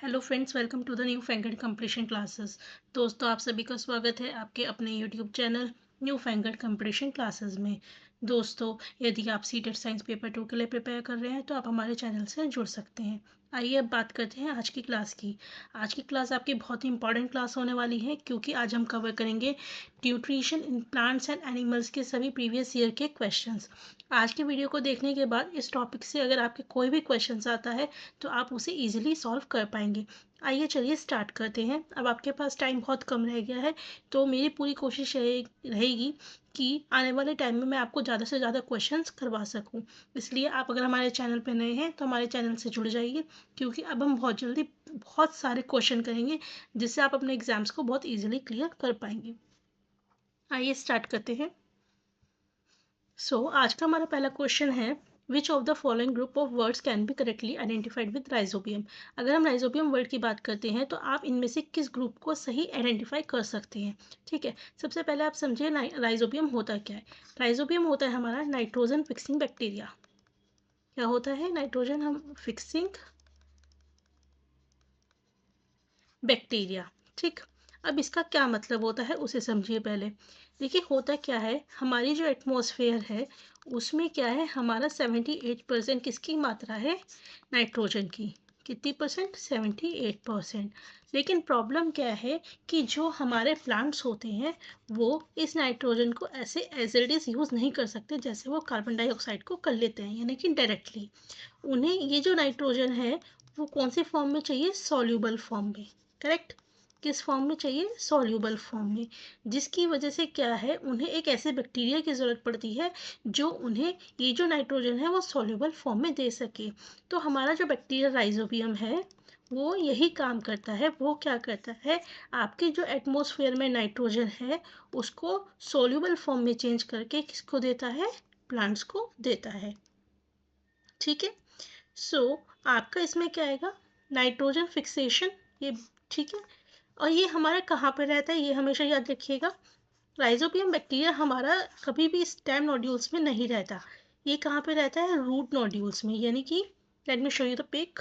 Hello friends, welcome to the new fanged competition classes. दोस्तों, आप सभी का स्वागत है आपके अपने YouTube channel new fanged competition classes में। दोस्तों, यदि आप सीटेट साइंस पेपर 2 के लिए प्रिपेयर कर रहे हैं तो आप हमारे चैनल से जुड़ सकते हैं। आइए अब बात करते हैं आज की क्लास की। आज की क्लास आपकी बहुत ही इंपॉर्टेंट क्लास होने वाली है, क्योंकि आज हम कवर करेंगे nutrition in plants and animals के सभी प्रीवियस ईयर के क्वेश्चंस। आज के वीडियो को देखने के बाद इस टॉपिक से अगर आपके कोई भी क्वेश्चंस आता है तो आप उसे इजीली सॉल्व कर पाएंगे। आइए चलिए स्टार्ट करते हैं। अब आपके पास टाइम बहुत कम रह गया है, तो मेरी पूरी कोशिश रहेगी कि आने वाले टाइम में मैं आपको ज़्यादा से ज़्यादा क्वेश्चंस करवा सकूं। इसलिए आप अगर हमारे चैनल पर नए हैं तो हमारे चैनल से जुड़ जाइए, क्योंकि अब हम बहुत जल्दी बहुत सारे क्वेश्चन करेंगे जिससे आप अपने एग्जाम्स को बहुत ईजिली क्लियर कर पाएंगे। आइए स्टार्ट करते हैं। आज का हमारा पहला क्वेश्चन है, which of the following group of words can be correctly identified with rhizobium. अगर हम राइजोबियम वर्ड की बात करते हैं तो आप इनमें से किस ग्रुप को सही आइडेंटिफाई कर सकते हैं। ठीक है, सबसे पहले आप समझिए राइजोबियम होता क्या है। राइजोबियम होता है हमारा नाइट्रोजन फिक्सिंग बैक्टीरिया। क्या होता है? नाइट्रोजन हम फिक्सिंग बैक्टीरिया। ठीक, अब इसका क्या मतलब होता है उसे समझिए पहले। देखिए, होता क्या है, हमारी जो एटमॉस्फेयर है उसमें क्या है, हमारा 78% किसकी मात्रा है? नाइट्रोजन की। कितनी परसेंट? 78%। लेकिन प्रॉब्लम क्या है कि जो हमारे प्लांट्स होते हैं वो इस नाइट्रोजन को ऐसे एज इट इज़ यूज़ नहीं कर सकते जैसे वो कार्बन डाइऑक्साइड को कर लेते हैं, यानी कि डायरेक्टली। उन्हें ये जो नाइट्रोजन है वो कौन से फॉर्म में चाहिए? सॉल्यूबल फॉर्म में। करेक्ट, किस फॉर्म में चाहिए? सॉल्यूबल फॉर्म में। जिसकी वजह से क्या है, उन्हें एक ऐसे बैक्टीरिया की ज़रूरत पड़ती है जो उन्हें ये जो नाइट्रोजन है वो सॉल्यूबल फॉर्म में दे सके। तो हमारा जो बैक्टीरिया राइजोबियम है वो यही काम करता है। वो क्या करता है, आपके जो एटमॉस्फेयर में नाइट्रोजन है उसको सॉल्यूबल फॉर्म में चेंज करके किसको देता है? प्लांट्स को देता है। ठीक है, आपका इसमें क्या आएगा? नाइट्रोजन फिक्सेशन, ये ठीक है। और ये हमारा कहाँ पर रहता है, ये हमेशा याद रखिएगा। राइजोबियम बैक्टीरिया हमारा कभी भी स्टेम नोड्यूल्स में नहीं रहता। ये कहाँ पे रहता है? रूट नोड्यूल्स में, यानी कि let me show you the pic.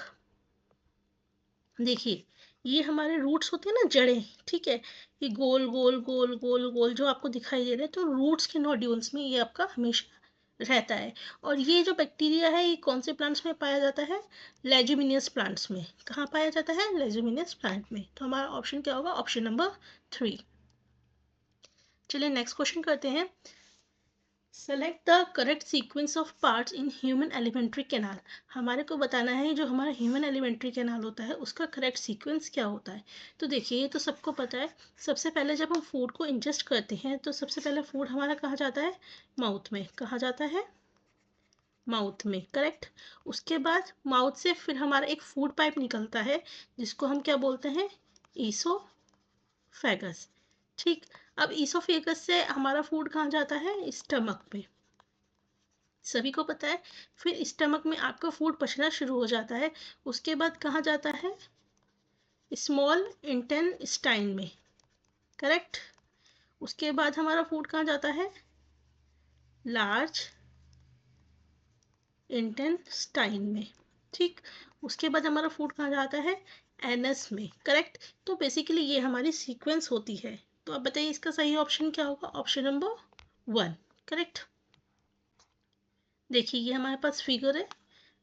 देखिए, ये हमारे रूट्स होते हैं ना, जड़ें। ठीक है, ये गोल गोल गोल गोल गोल जो आपको दिखाई दे रहे हैं, तो रूट्स के नोड्यूल्स में ये आपका हमेशा रहता है। और ये जो बैक्टीरिया है ये कौन से प्लांट्स में पाया जाता है? लेजुमिनियस प्लांट्स में। कहाँ पाया जाता है? लेजुमिनियस प्लांट में। तो हमारा ऑप्शन क्या होगा? Option number 3। चलिए नेक्स्ट क्वेश्चन करते हैं। Select the correct sequence of parts in human alimentary canal. हमारे को बताना है जो हमारा ह्यूमन एलिमेंट्री कैनाल होता है उसका करेक्ट सीक्वेंस क्या होता है। तो देखिए, ये तो सबको पता है। सबसे पहले जब हम फूड को इंजेस्ट करते हैं तो सबसे पहले फूड हमारा कहाँ जाता है? माउथ में। कहाँ जाता है? माउथ में। करेक्ट। उसके बाद माउथ से फिर हमारा एक फूड पाइप निकलता है जिसको हम क्या बोलते हैं? ईसोफेगस। ठीक, अब ईसोफेगस से हमारा फूड कहाँ जाता है? स्टमक पे। सभी को पता है। फिर स्टमक में आपका फूड पचना शुरू हो जाता है। उसके बाद कहाँ जाता है? स्मॉल इंटेस्टाइन में। करेक्ट। उसके बाद हमारा फूड कहाँ जाता है? लार्ज इंटेस्टाइन में। ठीक, उसके बाद हमारा फूड कहाँ जाता है? एनस में। करेक्ट। तो बेसिकली ये हमारी सीक्वेंस होती है। तो अब बताइए इसका सही ऑप्शन क्या होगा? Option number 1। करेक्ट। देखिए, ये हमारे पास फिगर है,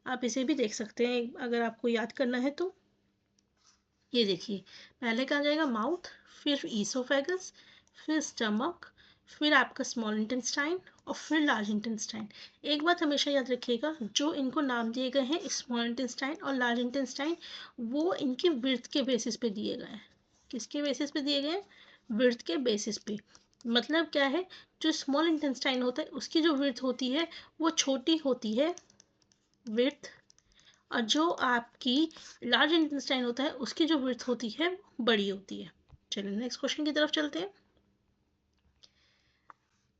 आप इसे भी देख सकते हैं अगर आपको याद करना है तो। ये देखिए, पहले कहाँ जाएगा? माउथ, फिर ईसोफेगस, फिर स्टमक, फिर आपका स्मॉल इंटेस्टाइन और फिर लार्ज इंटेस्टाइन। एक बात हमेशा याद रखिएगा, जो इनको नाम दिए गए हैं स्मॉल इंटेस्टाइन और लार्ज इंटेस्टाइन, वो इनके विड्थ के बेसिस पे दिए गए हैं। किसके बेसिस पे दिए गए हैं? विड्थ के बेसिस पे। मतलब क्या है, जो स्मॉल इंटेस्टाइन होता है उसकी जो विड्थ होती है वो छोटी होती है, विड्थ। और जो आपकी लार्ज इंटेस्टाइन होता है उसकी जो विड्थ होती है वो बड़ी होती है। चलिए नेक्स्ट क्वेश्चन की तरफ चलते हैं।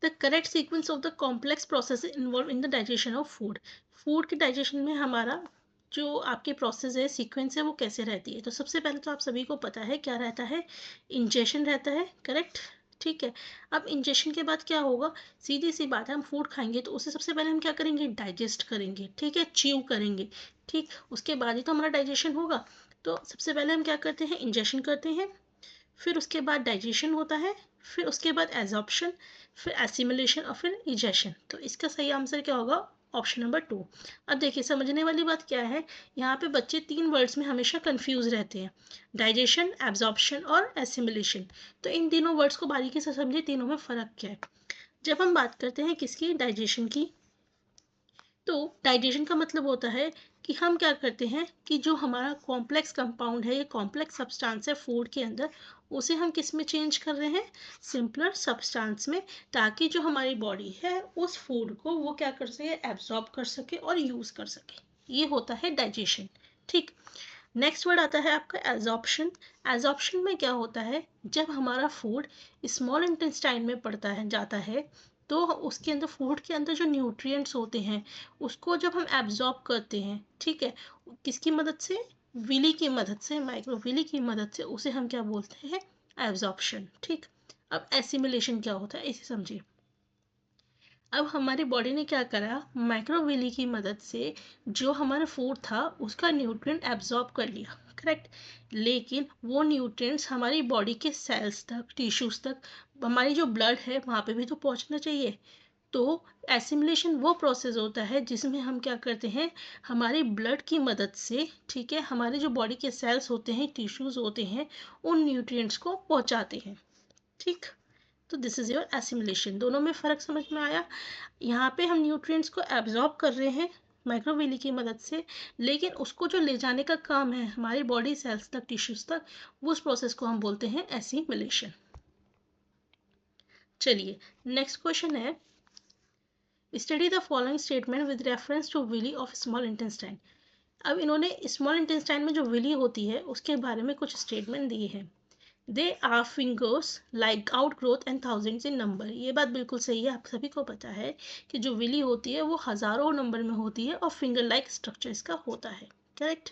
The correct sequence of the complex process involve in the digestion of food. Food के डाइजेशन में हमारा जो आपके प्रोसेस है, सीक्वेंस है, वो कैसे रहती है। तो सबसे पहले तो आप सभी को पता है क्या रहता है? इंजेशन रहता है। करेक्ट। ठीक है। अब इंजेक्शन के बाद क्या होगा, सीधी सी बात है, हम फूड खाएंगे तो उसे सबसे पहले हम क्या करेंगे, डाइजेस्ट करेंगे, ठीक है, च्यू करेंगे, ठीक, उसके बाद ही तो हमारा डाइजेशन होगा। तो सबसे पहले हम क्या करते हैं, इंजेक्शन करते हैं, फिर उसके बाद डाइजेशन होता है, फिर उसके बाद एब्जॉर्प्शन, फिर एसिमिलेशन और फिर इजेशन। तो इसका सही आंसर क्या होगा, ऑप्शन नंबर 2। अब देखिए समझने वाली बात क्या है, यहाँ पे बच्चे 3 वर्ड्स में हमेशा कंफ्यूज रहते हैं, डाइजेशन, एब्जॉर्प्शन और एसिमिलेशन। तो इन तीनों वर्ड्स को बारीकी से समझे, तीनों में फ़र्क क्या है। जब हम बात करते हैं किसकी, डाइजेशन की, तो डाइजेशन का मतलब होता है कि हम क्या करते हैं कि जो हमारा कॉम्प्लेक्स कंपाउंड है, ये कॉम्प्लेक्स सब्सटेंस है फूड के अंदर, उसे हम किस में चेंज कर रहे हैं, सिंपलर सब्सटेंस में, ताकि जो हमारी बॉडी है उस फूड को वो क्या कर सके, एब्जॉर्ब कर सके और यूज़ कर सके। ये होता है डाइजेशन, ठीक। नेक्स्ट वर्ड आता है आपका एब्जॉर्प्शन। एब्जॉर्प्शन में क्या होता है, जब हमारा फूड स्मॉल इंटेस्टाइन में पड़ता है, जाता है, तो उसके अंदर, फूड के अंदर जो न्यूट्रिएंट्स होते हैं उसको जब हम एब्जॉर्ब करते हैं, ठीक है, किसकी मदद से, विली की मदद से, माइक्रोविली की मदद से, उसे हम क्या बोलते हैं, एब्जॉर्प्शन, ठीक। अब एसिमिलेशन क्या होता है इसे समझिए। अब हमारी बॉडी ने क्या करा, माइक्रोविली की मदद से जो हमारा फूड था उसका न्यूट्रिएंट एब्जॉर्ब कर लिया, करेक्ट, लेकिन वो न्यूट्रिएंट्स हमारी बॉडी के सेल्स तक, टिश्यूज तक, हमारी जो ब्लड है वहाँ पे भी तो पहुँचना चाहिए। तो एसिमिलेशन वो प्रोसेस होता है जिसमें हम क्या करते हैं, हमारी ब्लड की मदद से, ठीक है, हमारे जो बॉडी के सेल्स होते हैं, टिश्यूज होते हैं, उन न्यूट्रिएंट्स को पहुँचाते हैं, ठीक। तो दिस इज़ योर एसिमिलेशन। दोनों में फ़र्क समझ में आया। यहाँ पे हम न्यूट्रिएंट्स को एब्जॉर्ब कर रहे हैं माइक्रोविली की मदद से, लेकिन उसको जो ले जाने का काम है हमारी बॉडी सेल्स तक, टिश्यूज तक, उस प्रोसेस को हम बोलते हैं एसिमिलेशन। चलिए नेक्स्ट क्वेश्चन है, study the following statement with reference to villi of small intestine. अब इन्होंने स्मॉल इंटेस्टाइन में जो विली होती है उसके बारे में कुछ स्टेटमेंट दिए हैं। They our fingers like out growth and thousands in number. ये बात बिल्कुल सही है, आप सभी को पता है कि जो विली होती है वो हज़ारों नंबर में होती है और फिंगर लाइक स्ट्रक्चर इसका होता है, correct.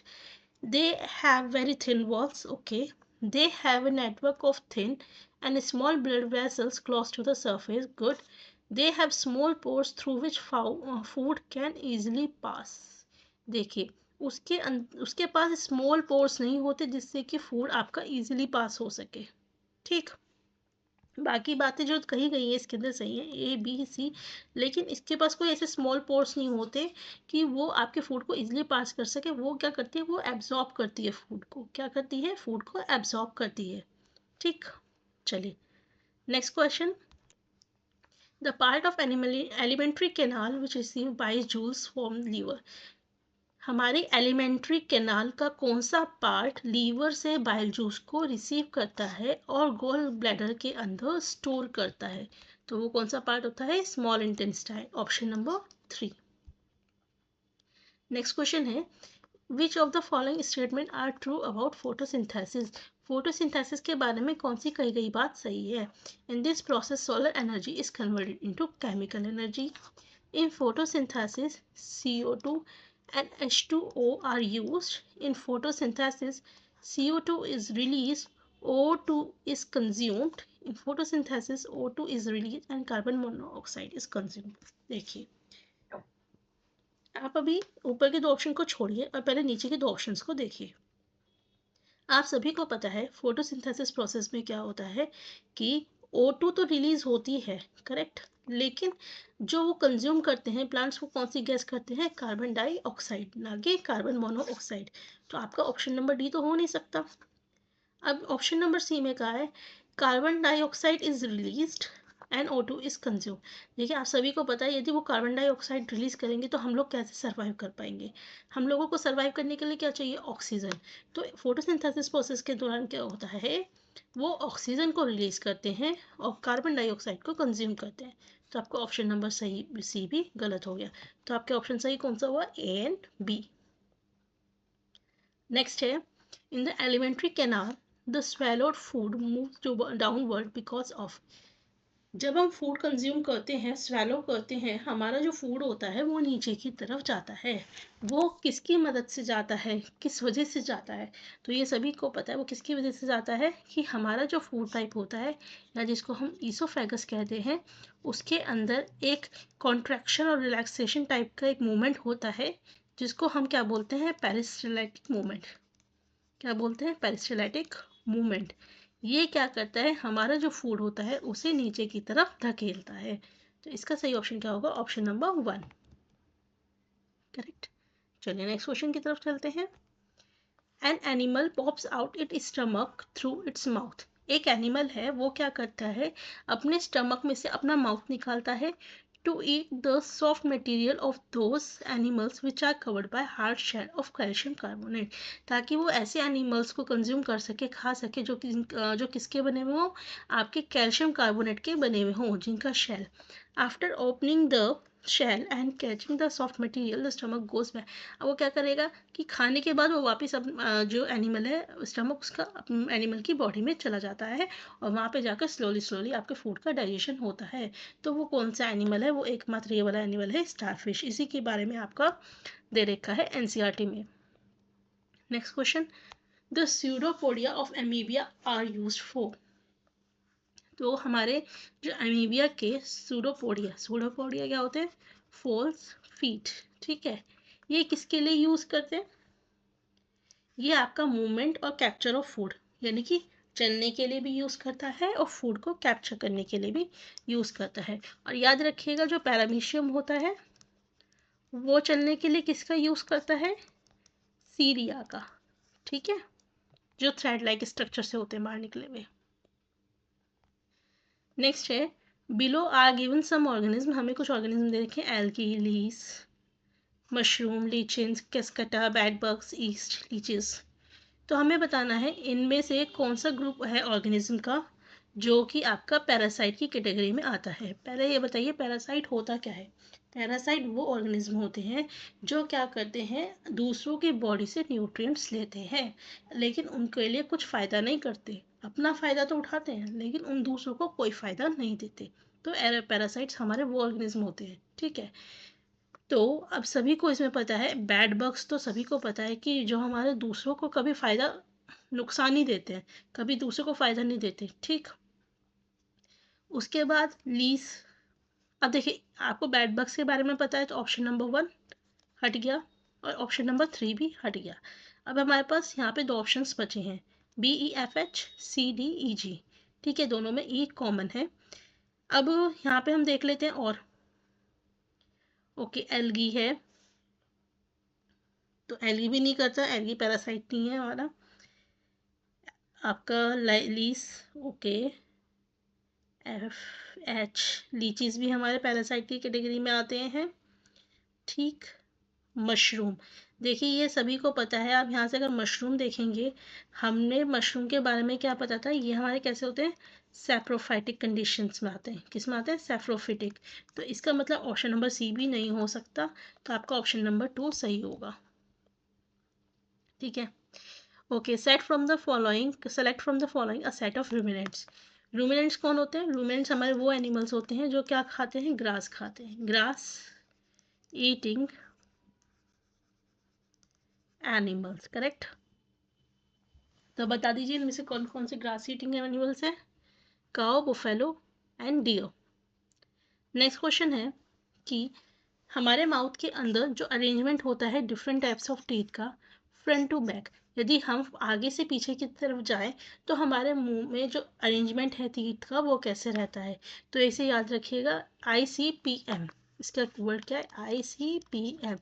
They have very thin walls, okay. They have a network of thin and small blood vessels close to the surface, good. They have small pores through which food can easily pass. देखिए उसके पास small pores नहीं होते जिससे कि food आपका easily pass हो सके, ठीक। बाकी बातें जो कही गई है इसके अंदर सही है, ए बी सी, लेकिन इसके पास कोई ऐसे स्मॉल पोर्स नहीं होते कि वो आपके फूड को इजीली पास कर सके। वो क्या करती है, वो एब्जॉर्ब करती है फूड को, क्या करती है, फूड को एब्जॉर्ब करती है, ठीक। चलिए next question, the part of alimentary canal which receive बाइस जूल्स फ्रॉम लीवर। हमारे एलिमेंट्री कैनाल का कौन सा पार्ट लीवर से बाइल जूस को रिसीव करता है और गोल ब्लैडर के अंदर स्टोर करता है। तो वो कौन सा पार्ट होता है, small intestine, option number 3। Next question है, which of the following statement are true about photosynthesis. Photosynthesis के बारे में कौन सी कही गई बात सही है। In this process solar energy is converted into chemical energy. In photosynthesis, CO2 and H2O are used. In photosynthesis, CO2 is released, O2 is consumed. In photosynthesis, O2 is released and carbon monoxide is consumed. देखिए आप अभी ऊपर के 2 option को छोड़िए और पहले नीचे के 2 ऑप्शंस को देखिए। आप सभी को पता है फोटोसिंथेसिस प्रोसेस में क्या होता है कि O2 तो रिलीज होती है, करेक्ट, लेकिन जो वो कंज्यूम करते हैं प्लांट्स, वो कौन सी गैस करते हैं, कार्बन डाइऑक्साइड, ना कि कार्बन मोनोऑक्साइड। तो आपका ऑप्शन नंबर डी तो हो नहीं सकता। अब ऑप्शन नंबर सी में कहा है carbon dioxide is released and O2 is consume. देखिए आप सभी को पता है यदि वो कार्बन डाइऑक्साइड रिलीज करेंगे तो हम लोग कैसे सर्वाइव कर पाएंगे। हम लोगों को सर्वाइव करने के लिए क्या चाहिए, ऑक्सीजन। तो फोटोसिंथेसिस प्रोसेस के दौरान क्या होता है, वो ऑक्सीजन को रिलीज करते हैं और कार्बन डाइऑक्साइड को कंज्यूम करते हैं। तो आपका ऑप्शन नंबर सही, सी भी गलत हो गया। तो आपके ऑप्शन सही कौन सा हुआ, ए एंड बी। नेक्स्ट है, in the alimentary canal the swallowed food moves to downward because of। जब हम फूड कंज्यूम करते हैं, स्वैलो करते हैं, हमारा जो फूड होता है वो नीचे की तरफ जाता है। वो किसकी मदद से जाता है, किस वजह से जाता है? तो ये सभी को पता है वो किसकी वजह से जाता है कि हमारा जो फूड पाइप होता है या जिसको हम ईसोफेगस कहते हैं, उसके अंदर एक कॉन्ट्रैक्शन और रिलैक्सेशन टाइप का एक मूवमेंट होता है, जिसको हम क्या बोलते हैं, पेरिस्टाल्टिक मूवमेंट। क्या बोलते हैं, पेरिस्टाल्टिक मूवमेंट। ये क्या करता है, हमारा जो फूड होता है उसे नीचे की तरफ धकेलता है। तो इसका सही ऑप्शन क्या होगा, ऑप्शन नंबर 1, करेक्ट। चलिए नेक्स्ट क्वेश्चन की तरफ चलते हैं। An animal pops out it's stomach through its mouth. एक एनिमल है, वो क्या करता है, अपने स्टमक में से अपना माउथ निकालता है to eat the soft material of those animals which are covered by hard shell of calcium carbonate, ताकि वो ऐसे एनिमल्स को कंज्यूम कर सके, खा सके जो किसके बने हुए हों, आपके कैल्शियम कार्बोनेट के बने हुए हों, जिनका shell. After opening the shell and catching the soft material the stomach goes back. अब वो क्या करेगा कि खाने के बाद वो वापस जो एनिमल है, स्टमक उसका एनिमल की बॉडी में चला जाता है और वहाँ पे जाकर स्लोली स्लोली आपके फूड का डाइजेशन होता है। तो वो कौन सा एनिमल है, वो एकमात्र ये वाला एनिमल है, स्टारफिश। इसी के बारे में आपका दे रखा है एनसीईआरटी में। Next question, the pseudopodia of amoeba are used for. तो हमारे जो एमीबिया के सूडोपोडिया क्या होते हैं, फॉल्स फीट, ठीक है। ये किसके लिए यूज करते हैं, ये आपका मूवमेंट और कैप्चर ऑफ फूड, यानी कि चलने के लिए भी यूज करता है और फूड को कैप्चर करने के लिए भी यूज करता है। और याद रखिएगा जो पैरामीशियम होता है वो चलने के लिए किसका यूज करता है, सीरिया का, ठीक है, जो थ्रेड लाइक स्ट्रक्चर से होते हैं बाहर निकले हुए। नेक्स्ट है, below are given some organism, हमें कुछ ऑर्गेनिज्म दे रखे हैं, algae, lice, mushroom, lichens, cuscuta, bed bugs, yeast, leeches. तो हमें बताना है इनमें से कौन सा ग्रुप है ऑर्गेनिज्म का जो कि आपका पैरासाइट की कैटेगरी में आता है। पहले ये बताइए पैरासाइट होता क्या है। पैरासाइट वो ऑर्गेनिज्म होते हैं जो क्या करते हैं, दूसरों की बॉडी से न्यूट्रिएंट्स लेते हैं, लेकिन उनके लिए कुछ फ़ायदा नहीं करते। अपना फ़ायदा तो उठाते हैं लेकिन उन दूसरों को कोई फ़ायदा नहीं देते। तो पैरासाइट्स हमारे वो ऑर्गेनिज्म होते हैं, ठीक है। तो अब सभी को इसमें पता है, बैड बग्स तो सभी को पता है कि जो हमारे दूसरों को कभी फ़ायदा, नुकसान ही देते हैं, कभी दूसरों को फ़ायदा नहीं देते, ठीक। उसके बाद लीस। अब देखिए आपको बैड बग्स के बारे में पता है तो ऑप्शन नंबर 1 हट गया और ऑप्शन नंबर 3 भी हट गया। अब हमारे पास यहाँ पे 2 ऑप्शंस बचे हैं, BEFH, CDEG, ठीक है, दोनों में ई कॉमन है। अब यहाँ पे हम देख लेते हैं और ओके, एल्गी है, तो एल्गी भी नहीं करता, एल्गी पैरासाइट नहीं है हमारा। आपका लीस, ओके, FH, लीचीज भी हमारे पैरासाइट की कैटेगरी में आते हैं, ठीक। मशरूम, देखिए ये सभी को पता है। आप यहाँ से अगर मशरूम देखेंगे, हमने मशरूम के बारे में क्या पता था, ये हमारे कैसे होते हैं, सैप्रोफाइटिक कंडीशंस में आते हैं। किस में आते हैं, सैप्रोफिटिक। तो इसका मतलब ऑप्शन नंबर सी भी नहीं हो सकता, तो आपका ऑप्शन नंबर 2 सही होगा, ठीक है। Okay, select from the following a set of ruminants. Ruminants कौन होते हैं, रूमिनेंट्स हमारे वो एनिमल्स होते हैं जो क्या खाते हैं, ग्रास खाते हैं, ग्रास ईटिंग एनिमल्स, करेक्ट। तो बता दीजिए इनमें से कौन कौन से ग्रास ईटिंग एनिमल्स हैं, cow, buffalo and deer. Next question है कि हमारे माउथ के अंदर जो अरेंजमेंट होता है डिफरेंट टाइप्स ऑफ टीथ का, फ्रंट टू बैक, यदि हम आगे से पीछे की तरफ जाएं तो हमारे मुंह में जो अरेंजमेंट है टीथ का वो कैसे रहता है। तो इसे याद रखिएगा, ICPM। इसका वर्ड क्या है, ICPM,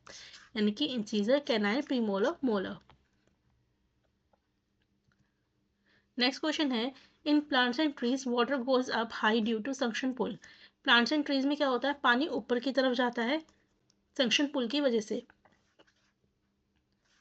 यानी कि incisor, canine, premolar, molar. Next question है, in plants and trees water goes up high due to suction pull. Plants and trees में क्या होता है, पानी ऊपर की तरफ जाता है सक्शन पुल की वजह से।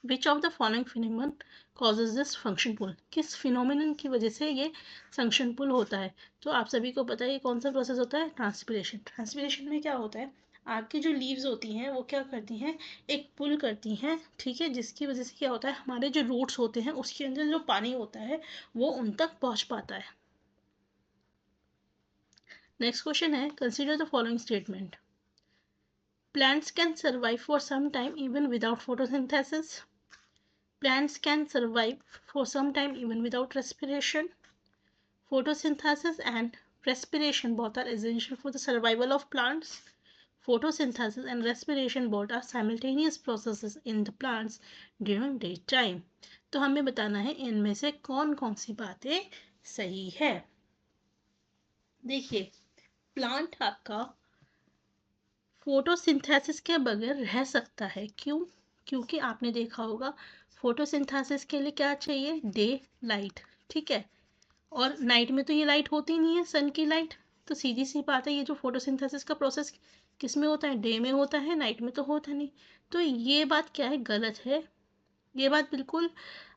Which of the following phenomenon causes this function pull, किस फिनोमेनन की वजह से ये सक्शन पुल होता है। तो आप सभी को पता है ये कौन सा प्रोसेस होता है, ट्रांसपिरेशन। ट्रांसपिरेशन में क्या होता है, आपकी जो लीव्स होती हैं वो क्या करती हैं, एक पुल करती हैं, ठीक है, जिसकी वजह से क्या होता है, हमारे जो रूट्स होते हैं उसके अंदर जो पानी होता है वो उन तक पहुंच पाता है। नेक्स्ट क्वेश्चन है, consider the following statement. Plants can survive for some time even without photosynthesis. Plants can survive for some time even without respiration. Photosynthesis and respiration both are essential for the survival of plants. Photosynthesis and respiration both are simultaneous processes in the plants during daytime. तो हमें बताना है इनमें से कौन कौन सी बातें सही है। देखिए, प्लांट आपका फोटोसिंथेसिस के बगैर रह सकता है। क्यों? क्योंकि आपने देखा होगा फोटोसिंथेसिस के लिए क्या चाहिए, डे लाइट, ठीक है, और नाइट में तो ये लाइट होती नहीं है, सन की लाइट। तो सीधी सी बात है, ये जो फोटोसिंथेसिस का प्रोसेस किस में होता है, डे में होता है, नाइट में तो होता नहीं। तो ये बात क्या है, गलत है। ये बात बिल्कुल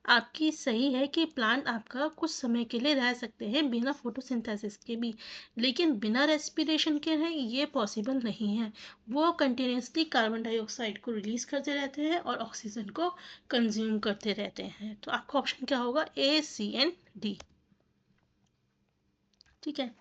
आपकी सही है कि प्लांट आपका कुछ समय के लिए रह सकते हैं बिना फोटोसिंथेसिस के भी, लेकिन बिना रेस्पिरेशन के हैं ये पॉसिबल नहीं है। वो कंटिन्यूसली कार्बन डाइऑक्साइड को रिलीज करते रहते हैं और ऑक्सीजन को कंज्यूम करते रहते हैं। तो आपका ऑप्शन क्या होगा, ए, सी एंड डी। ठीक है।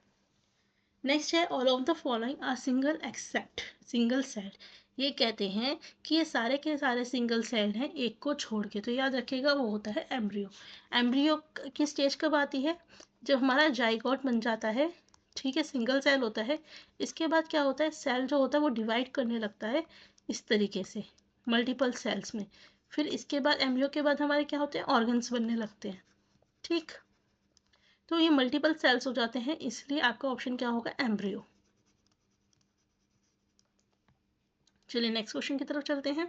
नेक्स्ट है, all of the following are single except single cell. ये कहते हैं कि ये सारे के सारे सिंगल सेल हैं एक को छोड़ के। तो याद रखिएगा वो होता है एम्ब्रियो। एम्ब्रियो की स्टेज कब आती है, जब हमारा जाइगोट बन जाता है, ठीक है, सिंगल सेल होता है। इसके बाद क्या होता है, सेल जो होता है वो डिवाइड करने लगता है इस तरीके से मल्टीपल सेल्स में। फिर इसके बाद एम्ब्रियो के बाद हमारे क्या होते हैं, ऑर्गन्स बनने लगते हैं। ठीक, तो ये मल्टीपल सेल्स हो जाते हैं, इसलिए आपका ऑप्शन क्या होगा, एम्ब्रियो। चलिए नेक्स्ट क्वेश्चन की तरफ चलते हैं।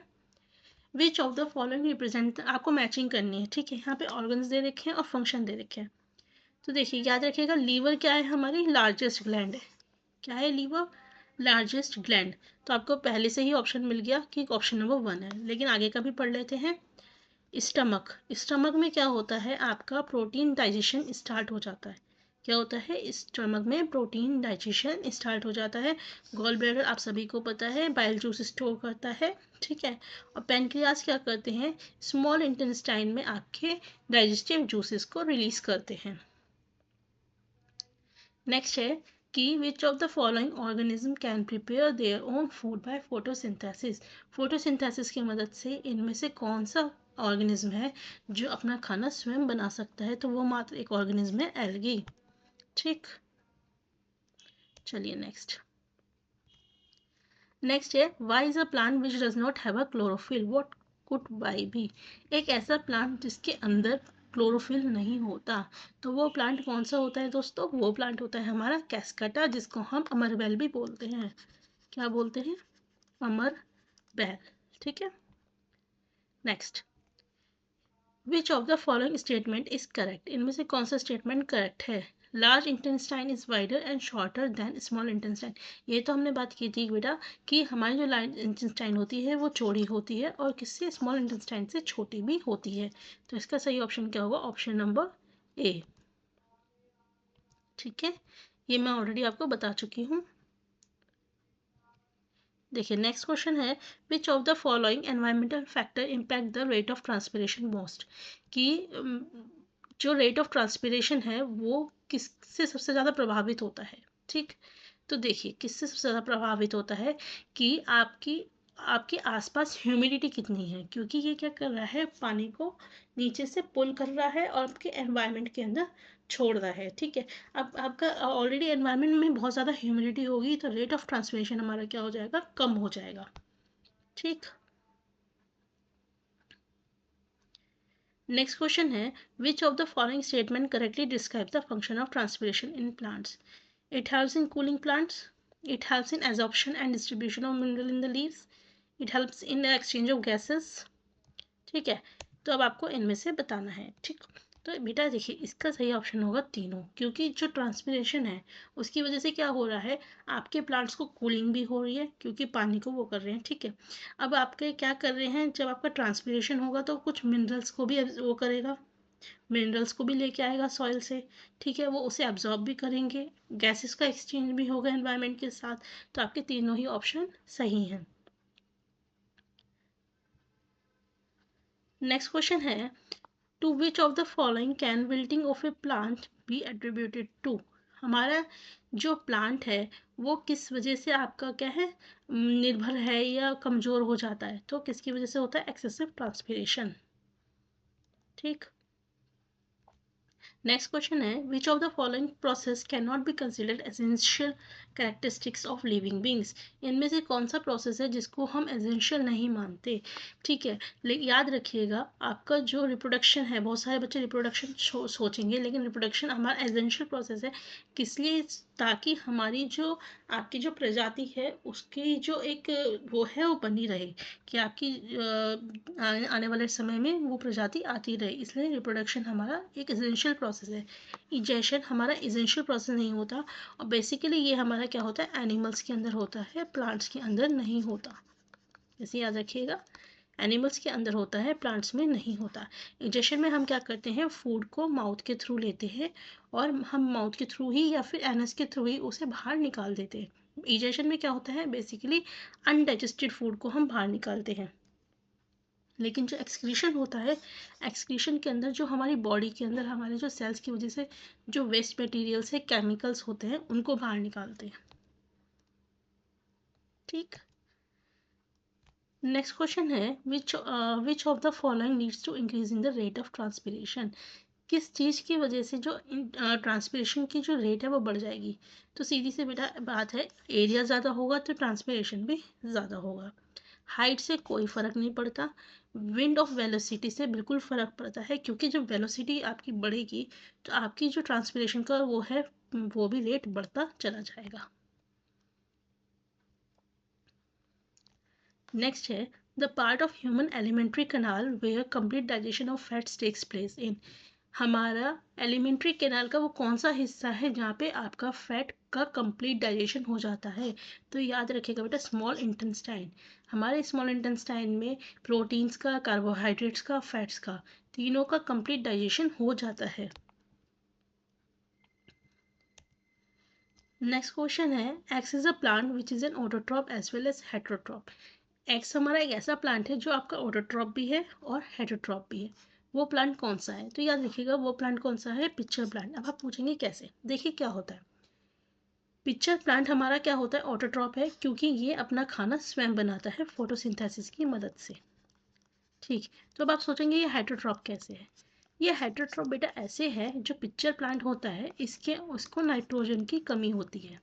विच ऑफ द फॉलोइंग रिप्रेजेंट, आपको मैचिंग करनी है, ठीक है। यहाँ पे ऑर्गन्स दे रखे हैं और फंक्शन दे रखे हैं। तो देखिए, याद रखिएगा लीवर क्या है, हमारी लार्जेस्ट ग्लैंड है। क्या है, लीवर लार्जेस्ट ग्लैंड। तो आपको पहले से ही ऑप्शन मिल गया कि ऑप्शन नंबर 1 है, लेकिन आगे का भी पढ़ लेते हैं। स्टमक, स्टमक में क्या होता है, आपका प्रोटीन डाइजेशन स्टार्ट हो जाता है। क्या होता है, स्टमक में प्रोटीन डाइजेशन स्टार्ट हो जाता है। गॉल ब्लैडर आप सभी को पता है बाइल जूस स्टोर करता है, ठीक है। और पेनक्रियास क्या करते हैं, स्मॉल इंटेस्टाइन में आपके डाइजेस्टिव जूसेस को रिलीज करते हैं। नेक्स्ट है कि विच of the following organism can prepare their own food by photosynthesis. Photosynthesis की मदद से इनमें से कौन सा ऑर्गेनिज्म है जो अपना खाना स्वयं बना सकता है, तो वो मात्र एक ऑर्गेनिज्म है, एल्गी। ठीक, चलिए नेक्स्ट। नेक्स्ट है, Y is a plant which does not have a chlorophyll, what could Y be. एक ऐसा प्लांट जिसके अंदर क्लोरोफिल नहीं होता, तो वो प्लांट कौन सा होता है दोस्तों, वो प्लांट होता है हमारा कैस्केटा, जिसको हम अमरबेल भी बोलते हैं। क्या बोलते हैं, अमरबेल। ठीक है। Next, which of the following statement is correct, इनमें से कौन सा स्टेटमेंट करेक्ट है। Large intestine is wider and shorter than small intestine. ये तो हमने बात की थी बेटा कि हमारी जो लार्ज इंटेस्टाइन होती है वो चौड़ी होती है और किससे, स्मॉल इंटेस्टाइन से छोटी भी होती है। तो इसका सही ऑप्शन क्या होगा, ऑप्शन नंबर ए। ठीक है, ये मैं ऑलरेडी आपको बता चुकी हूँ। देखिए नेक्स्ट क्वेश्चन है, which of the following environmental factor impact the rate of transpiration most. कि जो रेट ऑफ ट्रांसपिरेशन है वो किससे सबसे ज़्यादा प्रभावित होता है। ठीक, तो देखिए किससे सबसे ज़्यादा प्रभावित होता है कि आपकी आपके आसपास ह्यूमिडिटी कितनी है, क्योंकि ये क्या कर रहा है, पानी को नीचे से पुल कर रहा है और आपके एनवायरनमेंट के अंदर छोड़ रहा है। ठीक है, अब आपका ऑलरेडी एनवायरनमेंट में बहुत ज़्यादा ह्यूमिडिटी होगी तो रेट ऑफ ट्रांसपिरेशन हमारा क्या हो जाएगा, कम हो जाएगा। ठीक, नेक्स्ट क्वेश्चन है, which of the following statement correctly describe the function of transpiration in plants. It helps in cooling plants, it helps in absorption and distribution of mineral in the leaves, it helps in exchange of gases. ठीक है, तो अब आपको इनमें से बताना है। ठीक, तो बेटा देखिए इसका सही ऑप्शन होगा तीनों, क्योंकि जो ट्रांसपिरेशन है उसकी वजह से क्या हो रहा है, आपके प्लांट्स को कूलिंग भी हो रही है क्योंकि पानी को वो कर रहे हैं। ठीक है, अब आपके क्या कर रहे हैं, जब आपका ट्रांसपिरेशन होगा तो कुछ मिनरल्स को भी वो करेगा, मिनरल्स को भी लेके आएगा सॉइल से। ठीक है, वो उसे एब्जॉर्ब भी करेंगे, गैसेस का एक्सचेंज भी होगा एनवायरनमेंट के साथ। तो आपके तीनों ही ऑप्शन सही हैं। नेक्स्ट क्वेश्चन है, to which of the following can wilting of a plant be attributed to. हमारा जो प्लांट है वो किस वजह से आपका क्या है निर्भर है या कमज़ोर हो जाता है, तो किसकी वजह से होता है, एक्सेसिव ट्रांसपिरेशन। ठीक। नेक्स्ट क्वेश्चन है, which of the following process can not be considered essential characteristics of living beings. इनमें से कौन सा प्रोसेस है जिसको हम एसेंशियल नहीं मानते। ठीक है, लेकिन याद रखिएगा आपका जो रिप्रोडक्शन है, बहुत सारे बच्चे रिप्रोडक्शन सोचेंगे, लेकिन रिप्रोडक्शन हमारा एसेंशियल प्रोसेस है। किस लिए, ताकि हमारी जो आपकी जो प्रजाति है उसकी जो एक वो है वो बनी रहे, कि आपकी आने वाले समय में वो प्रजाति आती रहे, इसलिए रिप्रोडक्शन हमारा एक एसेंशियल प्रोसेस है। इजेशन हमारा एसेंशियल प्रोसेस नहीं होता, और बेसिकली ये हमारा क्या होता है, एनिमल्स के अंदर होता है, प्लांट्स के अंदर नहीं होता। इसे याद रखिएगा, एनिमल्स के अंदर होता है, प्लांट्स में नहीं होता। इजेशन में हम क्या करते हैं, फूड को माउथ के थ्रू लेते हैं, और हम माउथ के थ्रू ही या फिर एनस के थ्रू ही उसे बाहर निकाल देते हैं। इजेशन में क्या होता है, बेसिकली अनडाइजेस्टेड फूड को हम बाहर निकालते हैं। लेकिन जो एक्सक्रीशन होता है, एक्सक्रीशन के अंदर जो हमारी बॉडी के अंदर हमारे जो सेल्स की वजह से जो वेस्ट मटेरियल्स है, केमिकल्स होते हैं, उनको बाहर निकालते हैं। ठीक। नेक्स्ट क्वेश्चन है, which of the following leads to increase in the rate of transpiration. किस चीज़ की वजह से जो ट्रांसपिरेशन की जो रेट है वो बढ़ जाएगी। तो सीधी सी बेटा बात है, एरिया ज़्यादा होगा तो ट्रांसपिरेशन भी ज़्यादा होगा। हाइट से कोई फ़र्क नहीं पड़ता, विंड ऑफ वेलोसिटी से बिल्कुल फ़र्क पड़ता है, क्योंकि जब वेलोसिटी आपकी बढ़ेगी तो आपकी जो ट्रांसपिरेशन का वो है वो भी रेट बढ़ता चला जाएगा। नेक्स्ट है, the part of human alimentary canal where complete digestion of fats takes place in. हमारा एलिमेंट्री कैनाल का वो कौन सा हिस्सा है जहाँ पे आपका फैट का कंप्लीट डाइजेशन हो जाता है। तो याद रखिएगा बेटा, स्मॉल इंटेस्टाइन। हमारे स्मॉल इंटेस्टाइन में प्रोटीन्स का, कार्बोहाइड्रेट्स का, फैट्स का, तीनों का कंप्लीट डाइजेशन हो जाता है। नेक्स्ट क्वेश्चन है, X is a plant which is an autotroph as well as heterotroph. X हमारा एक ऐसा प्लांट है जो आपका ऑटोट्रॉप भी है और हेटरोट्रॉप भी है। वो प्लांट कौन सा है, तो याद रखिएगा वो प्लांट कौन सा है, पिक्चर प्लांट। अब आप पूछेंगे कैसे, देखिए क्या होता है। पिक्चर प्लांट हमारा क्या होता है, ऑटोट्रॉप है, क्योंकि ये अपना खाना स्वयं बनाता है फोटोसिंथेसिस की मदद से। ठीक। तो अब आप सोचेंगे ये हेटरोट्रॉप कैसे है। ये हेटरोट्रॉप बेटा ऐसे है, जो पिक्चर प्लांट होता है इसके उसको नाइट्रोजन की कमी होती है।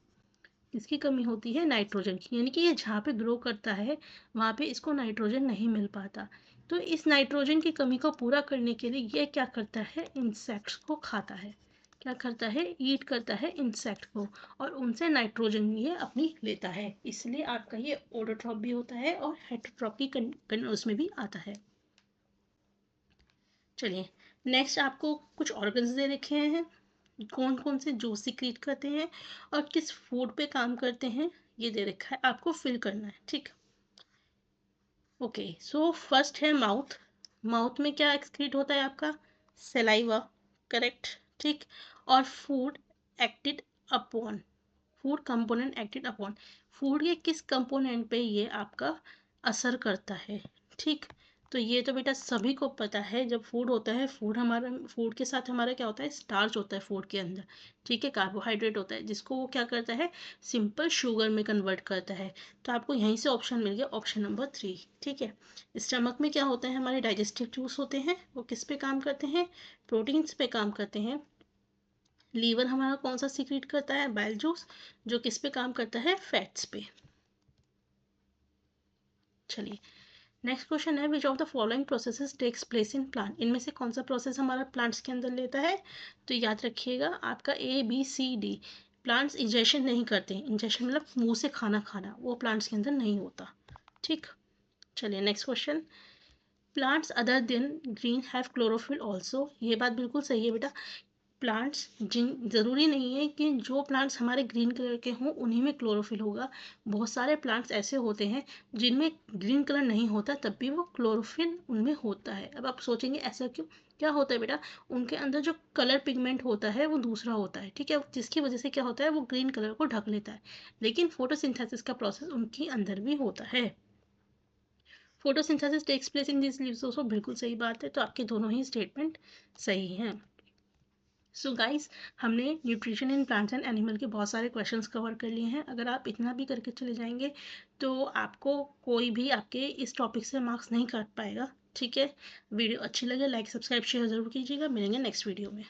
इसकी कमी होती है नाइट्रोजन की, यानी कि ये जहाँ पे ग्रो करता है वहाँ पे इसको नाइट्रोजन नहीं मिल पाता। तो इस नाइट्रोजन की कमी को पूरा करने के लिए ये क्या करता है, इंसेक्ट्स को खाता है। क्या करता है, ईट करता है इंसेक्ट को, और उनसे नाइट्रोजन ये अपनी लेता है। इसलिए आपका ये ऑटोट्रॉप भी होता है और हेटरोट्रॉप की उसमें भी आता है। चलिए, नेक्स्ट आपको कुछ ऑर्गन्स दे रखे हैं, कौन कौन से जो सीक्रेट करते हैं और किस फूड पे काम करते हैं, ये दे रखा है, आपको फिल करना है। ठीक। ओके, सो फर्स्ट है माउथ। माउथ में क्या एक्सक्रीट होता है आपका, सलाइवा। करेक्ट। ठीक। और food acted upon, food component acted upon, food के किस कंपोनेंट पे ये आपका असर करता है। ठीक। तो ये तो बेटा सभी को पता है, जब फूड होता है, फूड हमारा, फूड के साथ हमारा क्या होता है, स्टार्च होता है फूड के अंदर। ठीक है, कार्बोहाइड्रेट होता है जिसको वो क्या करता है, सिंपल शुगर में कन्वर्ट करता है। तो आपको यहीं से ऑप्शन मिल गया, ऑप्शन नंबर 3। ठीक है। स्टमक में क्या होता है, हमारे डाइजेस्टिव जूस होते हैं, वो किस पे काम करते हैं, प्रोटीन्स पे काम करते हैं। लीवर हमारा कौन सा सीक्रेट करता है, बाइल जूस, जो किस पे काम करता है, फैट्स पे। चलिए, नेक्स्ट क्वेश्चन है, which of the following processes takes place in plant. इनमें से कौन सा प्रोसेस हमारा प्लांट्स के अंदर लेता है। तो याद रखिएगा आपका A B C D। Plants injection नहीं करते, इंजेक्शन मतलब मुंह से खाना खाना, वो प्लांट्स के अंदर नहीं होता। ठीक। चलिए, next question, plants other than green have chlorophyll also. ये बात बिल्कुल सही है बेटा, प्लांट्स जिन ज़रूरी नहीं है कि जो प्लांट्स हमारे ग्रीन कलर के हों उन्हीं में क्लोरोफिल होगा। बहुत सारे प्लांट्स ऐसे होते हैं जिनमें ग्रीन कलर नहीं होता, तब भी वो क्लोरोफिल उनमें होता है। अब आप सोचेंगे ऐसा क्यों, क्या होता है बेटा, उनके अंदर जो कलर पिगमेंट होता है वो दूसरा होता है। ठीक है, जिसकी वजह से क्या होता है, वो ग्रीन कलर को ढक लेता है। लेकिन फोटोसिंथेसिस का प्रोसेस उनके अंदर भी होता है। Photosynthesis takes place in this leaves, बिल्कुल सही बात है। तो आपके दोनों ही स्टेटमेंट सही हैं। सो गाइस, हमने nutrition in plants and animal के बहुत सारे क्वेश्चंस कवर कर लिए हैं। अगर आप इतना भी करके चले जाएंगे तो आपको कोई भी आपके इस टॉपिक से मार्क्स नहीं काट पाएगा। ठीक है, वीडियो अच्छी लगे लाइक सब्सक्राइब शेयर ज़रूर कीजिएगा। मिलेंगे नेक्स्ट वीडियो में।